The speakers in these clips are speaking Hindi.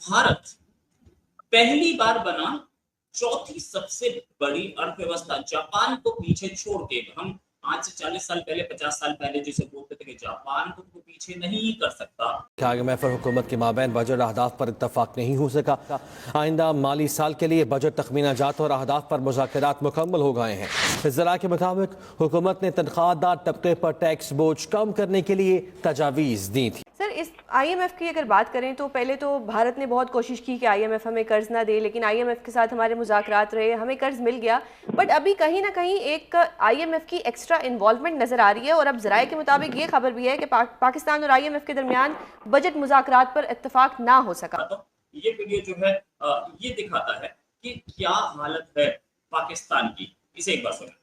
भारत पहली बार बना चौथी सबसे बड़ी अर्थव्यवस्था, जापान को पीछे छोड़ के। हम आज से 40 साल पहले, 50 साल पहले जिसे बोलते थे कि जापान को तो पीछे नहीं कर सकता। IMF और हुकूमत के माबैन बजट अहदाफ पर इत्तफाक नहीं हो सका। आइंदा माली साल के लिए बजट तखमीना जात और अहदाफ पर मुज़ाकरात मुकम्मल हो गए हैं। ज़रा के मुताबिक हुकूमत ने तनख्वाहदार तबके पर टैक्स बोझ कम करने के लिए तजावीज़ दी थी। सर, इस IMF की अगर बात करें तो पहले तो भारत ने बहुत कोशिश की कि IMF हमें कर्ज ना दे, लेकिन IMF के साथ हमारे मुज़ाकरात रहे, हमें कर्ज मिल गया। बट अभी कहीं ना कहीं एक IMF की एक्स्ट्रा इन्वॉल्वमेंट नज़र आ रही है, और अब ज़राए के मुताबिक ये खबर भी है कि पाकिस्तान और IMF के दरमियान बजट मुज़ाकरात पर इत्तफाक ना हो सका। तो ये वीडियो जो है ये दिखाता है कि क्या हालत है पाकिस्तान की। इसे एक बार सुनें।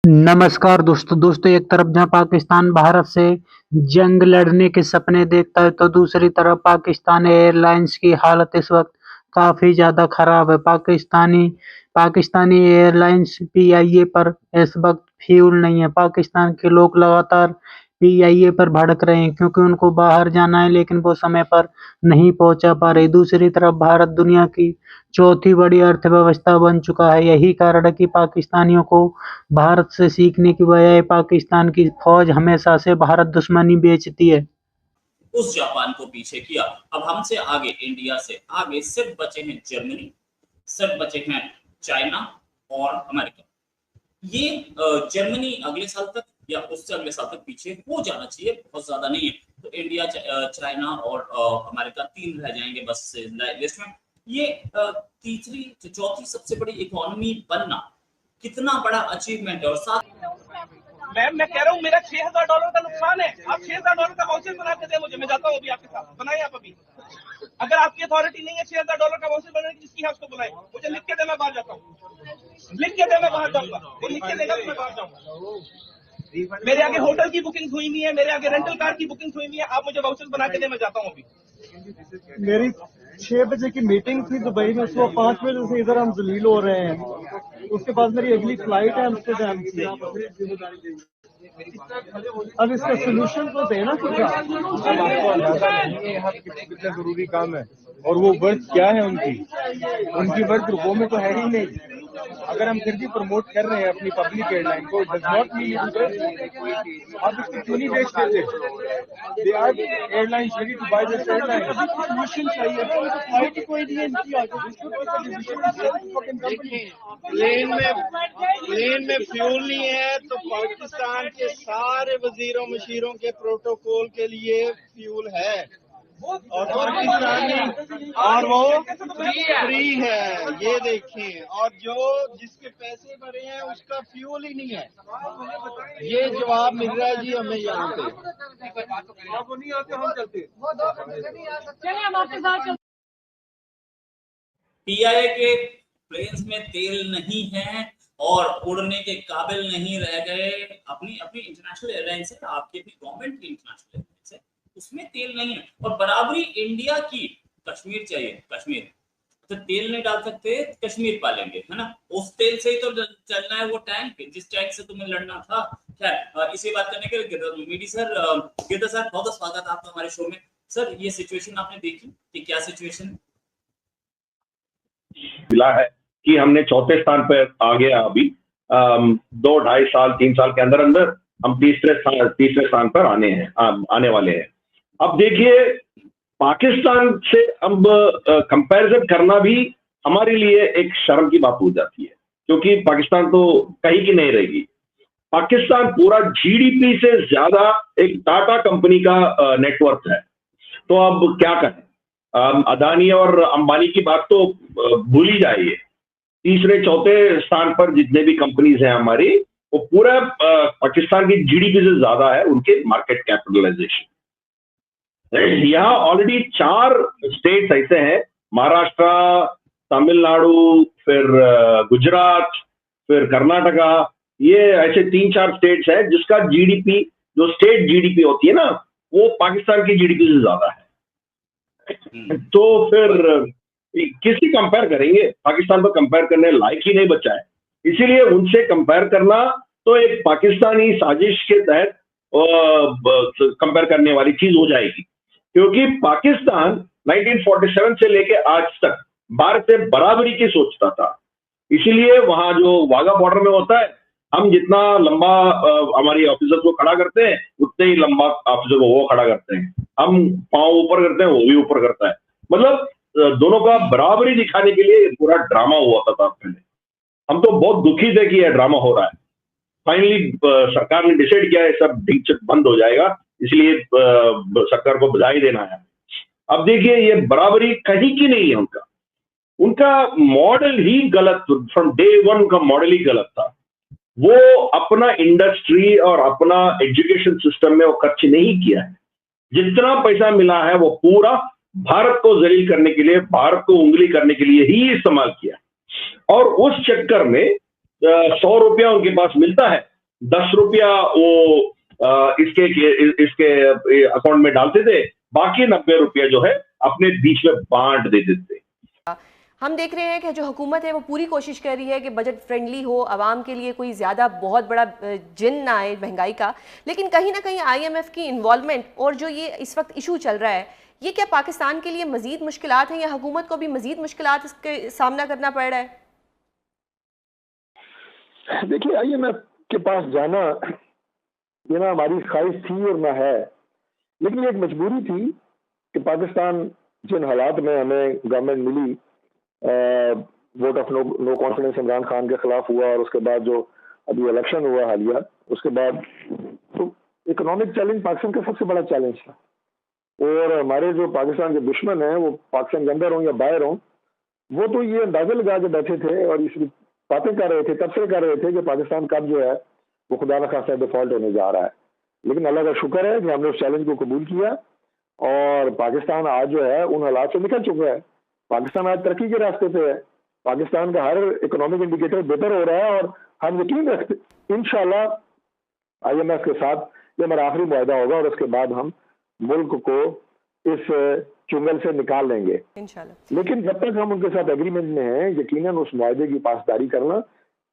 नमस्कार दोस्तों, एक तरफ जहां पाकिस्तान भारत से जंग लड़ने के सपने देखता है, तो दूसरी तरफ पाकिस्तान एयरलाइंस की हालत इस वक्त काफ़ी ज़्यादा ख़राब है। पाकिस्तानी एयरलाइंस PIA पर इस वक्त फ्यूल नहीं है। पाकिस्तान के लोग लगातार PIA पर भड़क रहे हैं क्योंकि उनको बाहर जाना है, लेकिन वो समय पर नहीं पहुंचा पा रहे। दूसरी तरफ भारत दुनिया की चौथी बड़ी अर्थव्यवस्था बन चुका है। यही कारण है कि पाकिस्तानियों को भारत से सीखने की बजाय पाकिस्तान की फौज हमेशा से भारत दुश्मनी बेचती है। उस जापान को पीछे किया। अब हमसे आगे, इंडिया से आगे सिर्फ बचे हैं जर्मनी, सिर्फ बचे हैं चाइना और अमेरिका। ये जर्मनी अगले साल तक या उससे अगले साल तक पीछे हो जाना चाहिए, बहुत ज्यादा नहीं है। तो इंडिया, चाइना और अमेरिका 3 रह जाएंगे बस लिस्ट में। ये तीसरी चौथी सबसे बड़ी इकोनॉमी बनना कितना बड़ा अचीवमेंट है। और साथ मैं कह रहा हूँ मेरा $6000 का नुकसान है। आप $6000 का वाउचर बना के दे मुझे, मैं जाता हूँ अभी आपके साथ। बनाइए आप अभी। अगर आपकी अथॉरिटी नहीं है $6000 का वाउचर बनाने की, जिसकी है उसको बुलाए, मुझे लिख के दे, मैं बाहर जाता हूँ। लिख के दे, मैं बाहर जाऊंगा। वो लिख के देगा तो मैं बाहर जाऊंगा। मेरे आगे होटल की बुकिंग हुई हुई है, मेरे आगे रेंटल कार की बुकिंग हुई हुई है। आप मुझे वाउचर बना के दे, मैं जाता हूँ अभी। मेरी 6 बजे की मीटिंग थी दुबई में, सुबह 5 बजे से इधर हम जलील हो रहे हैं। उसके बाद मेरी अगली फ्लाइट है एम्स्टर्डम से। अब इसका सोल्यूशन तो देना कितना जरूरी काम है, और वो वर्थ क्या है उनकी वर्थ वो में तो है ही नहीं। अगर हम फिर भी प्रमोट कर रहे हैं अपनी पब्लिक एयरलाइन को, डज नॉट मीन आप इसको क्यों नहीं बेच देते? They are airlines ready to buy this airline. Solution चाहिए, फ्लाइट कोई नहीं प्लेन में फ्यूल नहीं है, तो पाकिस्तान के सारे वजीरों मशीरों के प्रोटोकॉल के लिए फ्यूल है, और पाकिस्तानी और वो फ्री है। ये देखें, और जिसके पैसे भरे हैं उसका फ्यूल ही नहीं है। ये जवाब मिल रहा है जी हमें यहाँ पे। वो नहीं आते, हम चलते। PIA के प्लेन्स में तेल नहीं है और उड़ने के काबिल नहीं रह गए। अपनी इंटरनेशनल एयरलाइंस है, आपकी अपनी गवर्नमेंट की इंटरनेशनल एयरलाइंस है, उसमें तेल नहीं है। और बराबरी इंडिया की, कश्मीर चाहिए, कश्मीर तो तेल नहीं डाल सकते, कश्मीर पालेंगे, है ना। उस तेल से ही तो चलना है वो टैंक, जिस टैंक से तुम्हें लड़ना था। खैर, इसी बात करने के लिए गिरधर सर बहुत स्वागत आपका हमारे शो में। सर, ये सिचुएशन आपने देखी कि क्या सिचुएशन है? मिला है कि हमने चौथे स्थान पर आ गया। अभी 2, 2.5 साल 3 साल के अंदर हम तीसरे स्थान पर आने वाले हैं। अब देखिए, पाकिस्तान से अब कंपैरिजन करना भी हमारे लिए एक शर्म की बात हो जाती है, क्योंकि पाकिस्तान तो कहीं की नहीं रहेगी। पाकिस्तान पूरा GDP से ज्यादा एक टाटा कंपनी का नेटवर्क है। तो अब क्या करें? अदानी और अंबानी की बात तो भूल ही जाइए। तीसरे चौथे स्थान पर जितने भी कंपनीज हैं हमारी, वो पूरा पाकिस्तान की GDP से ज्यादा है उनके मार्केट कैपिटलाइजेशन। यहाँ ऑलरेडी 4 स्टेट्स ऐसे हैं, महाराष्ट्र, तमिलनाडु, फिर गुजरात, फिर कर्नाटका। ये ऐसे 3-4 स्टेट्स हैं जिसका GDP, जो स्टेट GDP होती है ना, वो पाकिस्तान की GDP से ज्यादा है। तो फिर किसी कंपेयर करेंगे? पाकिस्तान पर कंपेयर करने लायक ही नहीं बचा है। इसीलिए उनसे कंपेयर करना तो एक पाकिस्तानी साजिश के तहत कंपेयर करने वाली चीज हो जाएगी, क्योंकि पाकिस्तान 1947 से लेके आज तक भारत से बराबरी की सोचता था। इसीलिए वहां जो वाघा बॉर्डर में होता है, हम जितना लंबा हमारी ऑफिसर को खड़ा करते हैं, उतने ही लंबा ऑफिसर को वो खड़ा करते हैं। हम पांव ऊपर करते हैं, वो भी ऊपर करता है। मतलब दोनों का बराबरी दिखाने के लिए पूरा ड्रामा हुआ था पहले। हम तो बहुत दुखी थे कि यह ड्रामा हो रहा है। फाइनली सरकार ने डिसाइड किया है सब ढिंचक बंद हो जाएगा, इसलिए सरकार को बधाई देना है। अब देखिए, ये बराबरी कहीं की नहीं है। उनका मॉडल ही गलत, फ्रॉम डे वन का मॉडल ही गलत था। वो अपना इंडस्ट्री और अपना एजुकेशन सिस्टम में वो खर्च नहीं किया है। जितना पैसा मिला है वो पूरा भारत को जलील करने के लिए, भारत को उंगली करने के लिए ही इस्तेमाल किया। और उस चक्कर में 100 रुपया उनके पास मिलता है, 10 रुपया वो इसके अकाउंट में डालते थे, बाकी 90 रुपया जो है अपने बीच में बांट देते थे। हम देख रहे हैं कि जो हुकूमत है वो पूरी कोशिश कर रही है कि बजट फ्रेंडली हो, आवाम के लिए कोई ज़्यादा बहुत बड़ा जिन ना आए महंगाई का, लेकिन कहीं ना कहीं IMF की इन्वॉल्वमेंट और जो ये इस वक्त इशू चल रहा है, ये क्या पाकिस्तान के लिए मजीद मुश्किलात हैं या हुकूमत को भी मजीद मुश्किलात इसके सामना करना पड़ रहा है? देखिए, IMF के पास जाना ये ना हमारी ख्वाहिश थी और ना है, लेकिन एक मजबूरी थी कि पाकिस्तान जिन हालात में हमें गवर्नमेंट मिली, vote of no confidence Imran Khan के खिलाफ हुआ और उसके बाद जो अभी इलेक्शन हुआ हालिया, उसके बाद तो इकोनॉमिक चैलेंज पाकिस्तान का सबसे बड़ा चैलेंज था। और हमारे जो पाकिस्तान के दुश्मन हैं, वो पाकिस्तान के अंदर हों या बाहर हों, वो तो ये अंदाजा लगा के बैठे थे और इस बातें कर रहे थे, तबसरे कर रहे थे कि पाकिस्तान कब जो है वो खुदा न खास्ता डिफॉल्ट होने जा रहा है। लेकिन अल्लाह का शुक्र है कि हमने उस चैलेंज को कबूल किया और पाकिस्तान आज जो है उन हालात से निकल चुका है। पाकिस्तान आज तरक्की के रास्ते पे है। पाकिस्तान का हर इकोनॉमिक इंडिकेटर बेहतर हो रहा है और हम यकीन रखते इंशाल्लाह IMF के साथ ये हमारा आखिरी मुआहदा होगा और उसके बाद हम मुल्क को इस चुंगल से निकाल लेंगे इंशाल्लाह। लेकिन जब तक हम उनके साथ एग्रीमेंट में हैं, यकीनन उस मुआहदे की पासदारी करना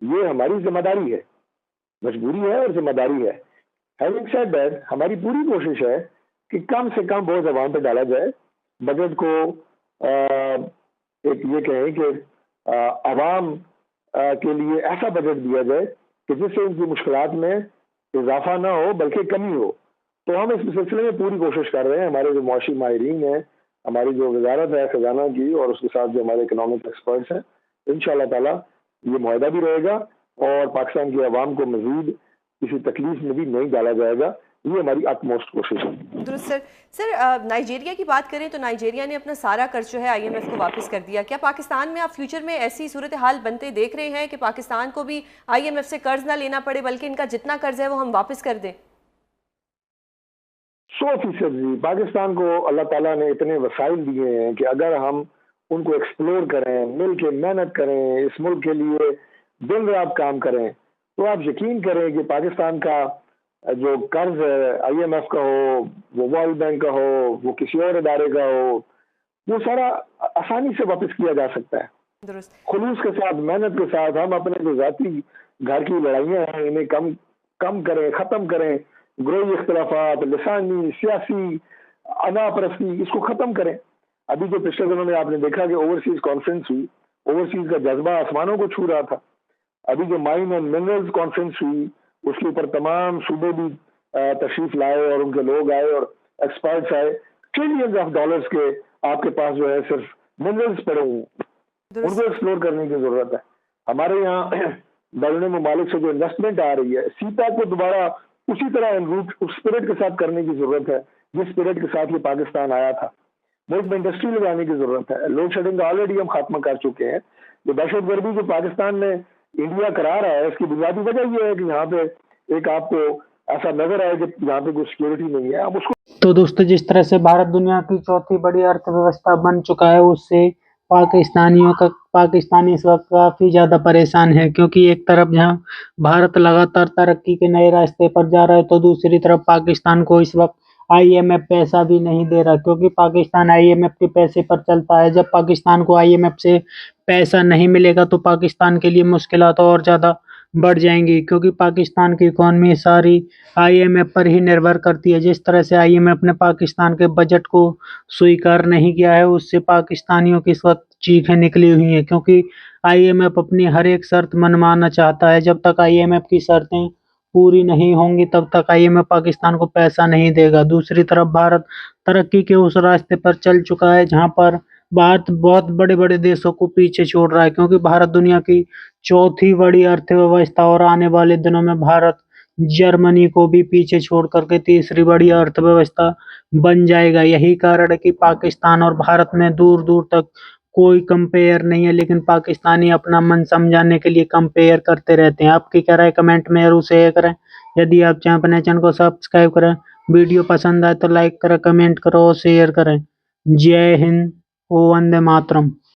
ये हमारी जिम्मेदारी है, मजबूरी है और जिम्मेदारी है। हैविंग सेड दैट, हमारी पूरी कोशिश है कि कम से कम बोझ अवाम पे डाला जाए। बजट को एक ये कहें कि अवाम के लिए ऐसा बजट दिया जाए कि जिससे उनकी मुश्किलात में इजाफा ना हो बल्कि कमी हो। तो हम इस सिलसिले में पूरी कोशिश कर रहे हैं। हमारे जो मुआशी माहिरीन हैं, हमारी जो वजारत है खजाना की और उसके साथ जो हमारे इकोनॉमिक एक्सपर्ट्स हैं, इंशाअल्लाह ताला ये मुआहदा भी रहेगा और पाकिस्तान की आवाम को मजीद किसी तकलीफ में भी नहीं डाला जाएगा। ये हमारी अटमोस्ट कोशिश है। दुरुस्त सर। सर, नाइजीरिया की बात करें तो नाइजीरिया ने अपना सारा कर्ज जो है IMF को वापस कर दिया। क्या पाकिस्तान में आप फ्यूचर में ऐसी सूरत हाल बनते देख रहे हैं कि पाकिस्तान को भी IMF से कर्ज ना लेना पड़े बल्कि इनका जितना कर्ज है वो हम वापस कर दें? 100% जी। पाकिस्तान को अल्लाह ताला ने इतने वसाइल दिए हैं कि अगर हम उनको एक्सप्लोर करें, मिल के मेहनत करें, इस मुल्क के लिए दिन रात काम करें, तो आप यकीन करें कि पाकिस्तान का जो कर्ज है IMF का हो, वो वर्ल्ड बैंक का हो, वो किसी और इदारे का हो, वो सारा आसानी से वापस किया जा सकता है। खुलूस के साथ, मेहनत के साथ हम अपने जो जाती घर की लड़ाइयाँ हैं इन्हें कम करें, ख़त्म करें। ग्रोई इख्तलाफात, लिसानी, सियासी अनापरस्ती, इसको ख़त्म करें। अभी जो पिछले दिनों में आपने देखा कि ओवरसीज कॉन्फ्रेंस हुई, ओवरसीज का जज्बा आसमानों को छू रहा था। अभी जो माइन एंड मिनरल्स कॉन्फ्रेंस हुई, उसके ऊपर तमाम सूबे भी तशरीफ लाए और उनके लोग आए और एक्सपर्ट्स आए। ट्रिलियंस ऑफ डॉलर्स के आपके पास जो है सिर्फ मिनरल्स पड़े हुए, उनको एक्सप्लोर करने की जरूरत है। हमारे यहाँ बैरून ममालिक से जो इन्वेस्टमेंट आ रही है, CPEC को दोबारा उसी तरह एनरूट उस स्पिरिट के साथ करने की जरूरत है जिस स्पिरिट के साथ ये पाकिस्तान आया था। मुल्क में इंडस्ट्री लगाने की जरूरत है। लोड शेडिंग का ऑलरेडी हम खात्मा कर चुके हैं। जो दहशतगर्दी जो पाकिस्तान में इंडिया करा रहा है, इसकी बुनियादी वजह यह है कि यहाँ पे एक आपको ऐसा नजर आए कि यहाँ पे कोई सिक्योरिटी नहीं है। अब उसको तो दोस्तों, जिस तरह से भारत दुनिया की चौथी बड़ी अर्थव्यवस्था बन चुका है, उससे पाकिस्तानी इस वक्त काफ़ी ज़्यादा परेशान है, क्योंकि एक तरफ जहाँ भारत लगातार तरक्की के नए रास्ते पर जा रहा है, तो दूसरी तरफ पाकिस्तान को इस वक्त IMF पैसा भी नहीं दे रहा, क्योंकि पाकिस्तान IMF के पैसे पर चलता है। जब पाकिस्तान को IMF से पैसा नहीं मिलेगा तो पाकिस्तान के लिए मुश्किलात और ज़्यादा बढ़ जाएंगी, क्योंकि पाकिस्तान की इकॉनमी सारी आईएमएफ पर ही निर्भर करती है। जिस तरह से आईएमएफ ने पाकिस्तान के बजट को स्वीकार नहीं किया है, उससे पाकिस्तानियों की इस वक्त चीखें निकली हुई हैं, क्योंकि आईएमएफ अपनी हर एक शर्त मनवाना चाहता है। जब तक आईएमएफ की शर्तें पूरी नहीं होंगी तब तक आईएमएफ पाकिस्तान को पैसा नहीं देगा। दूसरी तरफ भारत तरक्की के उस रास्ते पर चल चुका है जहां पर भारत बहुत बड़े-बड़े देशों को पीछे छोड़ रहा है, क्योंकि भारत दुनिया की चौथी बड़ी अर्थव्यवस्था और आने वाले दिनों में भारत जर्मनी को भी पीछे छोड़ करके तीसरी बड़ी अर्थव्यवस्था बन जाएगा। यही कारण है कि पाकिस्तान और भारत में दूर-दूर तक कोई कंपेयर नहीं है, लेकिन पाकिस्तानी अपना मन समझाने के लिए कंपेयर करते रहते हैं। आपकी क्या राय कमेंट में जरूर शेयर करें। यदि आप चाहें अपने चैनल को सब्सक्राइब करें, वीडियो पसंद आए तो लाइक करें, कमेंट करो और शेयर करें। जय हिंद, वंदे मातरम।